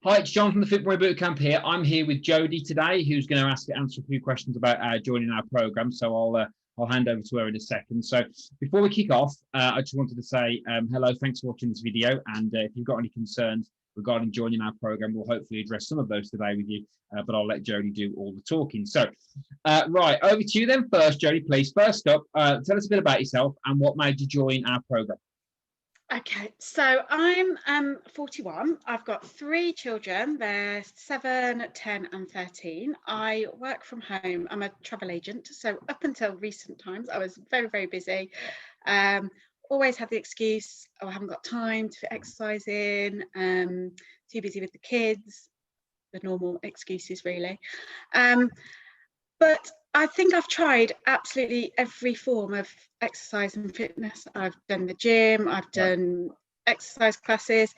Hi, it's John from the Fit Brummie Bootcamp here. I'm here with Jodie today, who's going to answer a few questions about joining our program. So I'll hand over to her in a second. So before we kick off, I just wanted to say hello, thanks for watching this video. And if you've got any concerns regarding joining our program, we'll hopefully address some of those today with you. But I'll let Jodie do all the talking. So right, over to you then first, Jodie, please. First up, tell us a bit about yourself and what made you join our program. Okay, so I'm 41. I've got 3 children. They're 7, 10 and 13. I work from home. I'm a travel agent. So up until recent times, I was very, very busy. Always had the excuse, oh, I haven't got time to fit exercise in, too busy with the kids, the normal excuses really. But I think I've tried absolutely every form of exercise and fitness. I've done the gym, I've done exercise classes,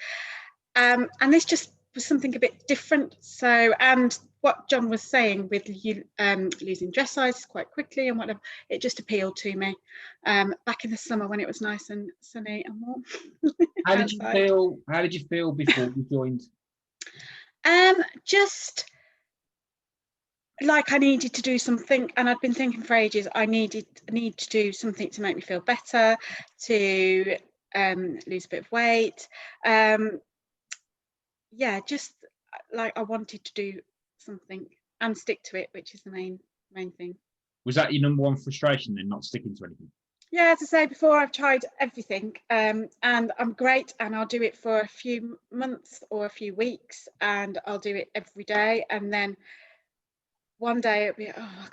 and this just was something a bit different. So, and what John was saying with you losing dress size quite quickly and whatever, it just appealed to me. Back in the summer when it was nice and sunny and warm. How did you feel? How did you feel before you joined? Just like I needed to do something, and I'd been thinking for ages I need to do something to make me feel better, to lose a bit of weight. Yeah, just like I wanted to do something and stick to it, which is the main thing. Was that your #1 frustration then, not sticking to anything? Yeah, as I say before, I've tried everything, and I'm great, and I'll do it for a few months or a few weeks, and I'll do it every day, and then one day it'll be, oh, I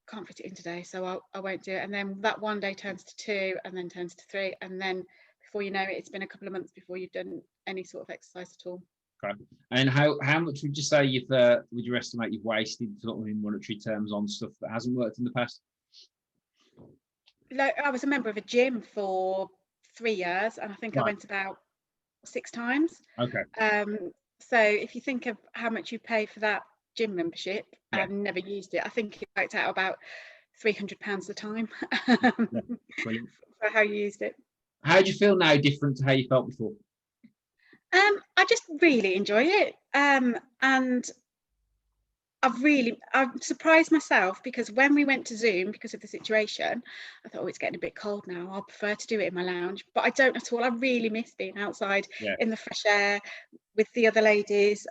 can't fit it in today, so I won't do it. And then that one day turns to 2 and then turns to 3. And then before you know it, it's been a couple of months before you've done any sort of exercise at all. Okay. And how much would you say would you estimate you've wasted sort of in monetary terms on stuff that hasn't worked in the past? Like, I was a member of a gym for 3 years, and I think I went about 6 times. Okay. So if you think of how much you pay for that gym membership and never used it, I think it worked out about £300 a time for how you used it. How do you feel now different to how you felt before? I just really enjoy it, and I've surprised myself, because when we went to Zoom, because of the situation, I thought, oh, it's getting a bit cold now, I'll prefer to do it in my lounge. But I don't at all. I really miss being outside in the fresh air with the other ladies,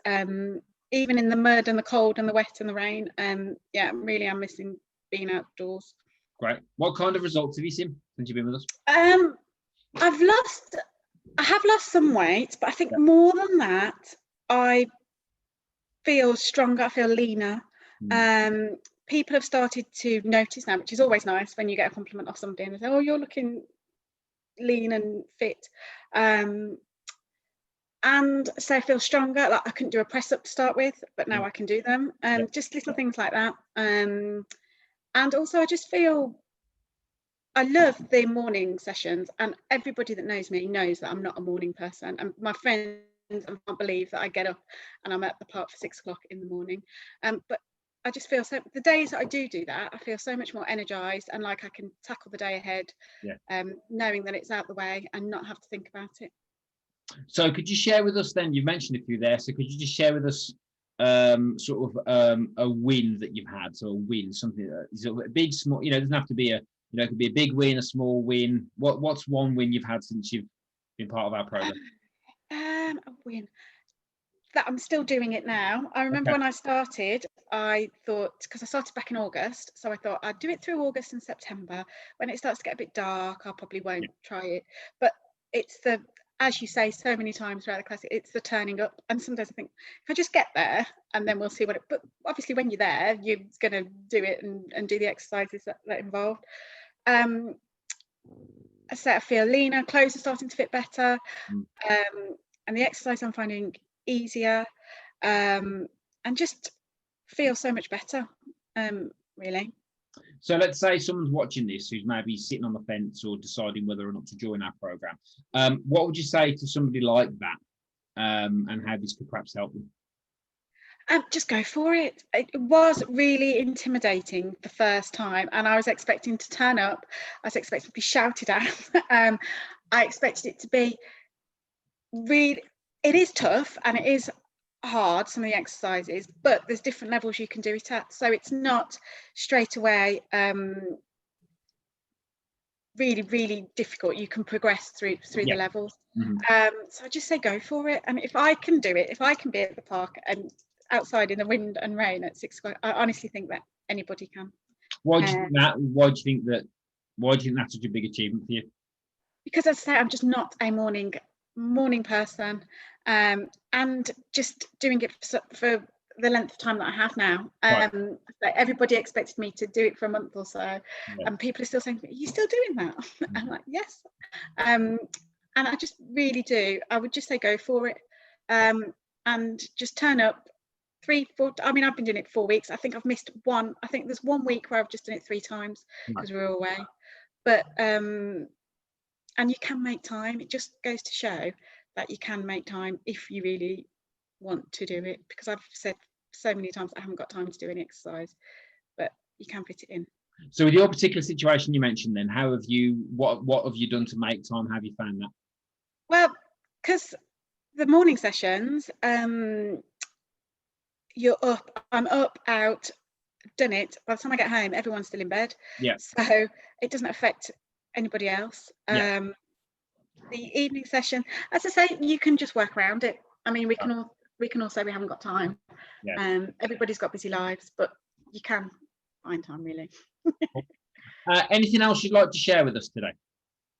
even in the mud and the cold and the wet and the rain. Yeah, really I'm missing being outdoors. Great. What kind of results have you seen since you've been with us? I have lost some weight, but I think more than that, I feel stronger, I feel leaner. People have started to notice now, which is always nice when you get a compliment off somebody and they say, oh, you're looking lean and fit. And so I feel stronger. Like, I couldn't do a press up to start with, but now I can do them. Just little things like that. And also I just feel I love the morning sessions, and everybody that knows me knows that I'm not a morning person. And my friends can't believe that I get up and I'm at the park for 6 o'clock in the morning. But I just feel so, the days that I do that, I feel so much more energized and like I can tackle the day ahead, knowing that it's out the way and not have to think about it. So could you share with us then, you've mentioned a few there, so could you just share with us sort of a win that you've had? So a win, something that is a big, small, it doesn't have to be it could be a big win, a small win. What's one win you've had since you've been part of our program? A win that I'm still doing it now. I remember when I started, I thought, because I started back in August, so I thought I'd do it through August and September. When it starts to get a bit dark, I probably won't try it. But it's the, as you say so many times throughout the class, it's the turning up. And sometimes I think, if I just get there and then we'll see what it, but obviously when you're there, you're going to do it and do the exercises that involved. So I feel leaner, clothes are starting to fit better, and the exercise I'm finding easier, and just feel so much better, really. So let's say someone's watching this who's maybe sitting on the fence or deciding whether or not to join our program. What would you say to somebody like that, and how this could perhaps help them? Just go for it. It was really intimidating the first time, and I was expecting to turn up. I was expecting to be shouted at. I expected it to be really, it is tough and it is hard, some of the exercises, but there's different levels you can do it at, so it's not straight away really difficult. You can progress through the levels. So I just say go for it. I mean, if I can do it, if I can be at the park and outside in the wind and rain at 6 o'clock, I honestly think that anybody can. Why do you think that? Why do you think that's such a big achievement for you? Because as I say, I'm just not a morning person, and just doing it for the length of time that I have now. Like everybody expected me to do it for a month or so, and people are still saying, "Are you still doing that?" I'm like, "Yes," and I just really do. I would just say go for it, and just turn up. 3, 4. I mean, I've been doing it 4 weeks. I think I've missed one. I think there's 1 week where I've just done it 3 times because we were away. But and you can make time. It just goes to show that you can make time if you really want to do it. Because I've said so many times I haven't got time to do any exercise, but you can fit it in. So with your particular situation you mentioned, then what have you done to make time? How have you found that? Well, because the morning sessions, you're up, I'm up, out, done it. By the time I get home, everyone's still in bed. So it doesn't affect anybody else. The evening session, as I say, you can just work around it. I mean, we can all say we haven't got time. Everybody's got busy lives, but you can find time, really. Anything else you'd like to share with us today?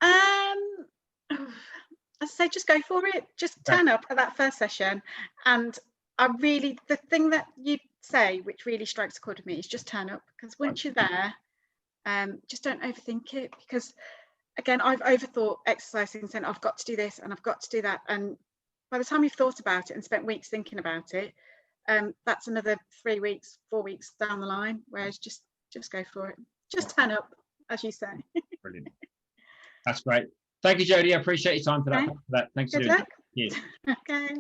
As I say, just go for it. Just turn up at that first session, and the thing that you say which really strikes a chord with me is just turn up, because once you're there, just don't overthink it, because again, I've overthought exercising, saying I've got to do this and I've got to do that, and by the time you've thought about it and spent weeks thinking about it, that's another 3 weeks, 4 weeks down the line. Whereas just go for it, just turn up, as you say. Brilliant. That's great. Thank you, Jodie. I appreciate your time for that. Thanks for doing it. Cheers. Okay.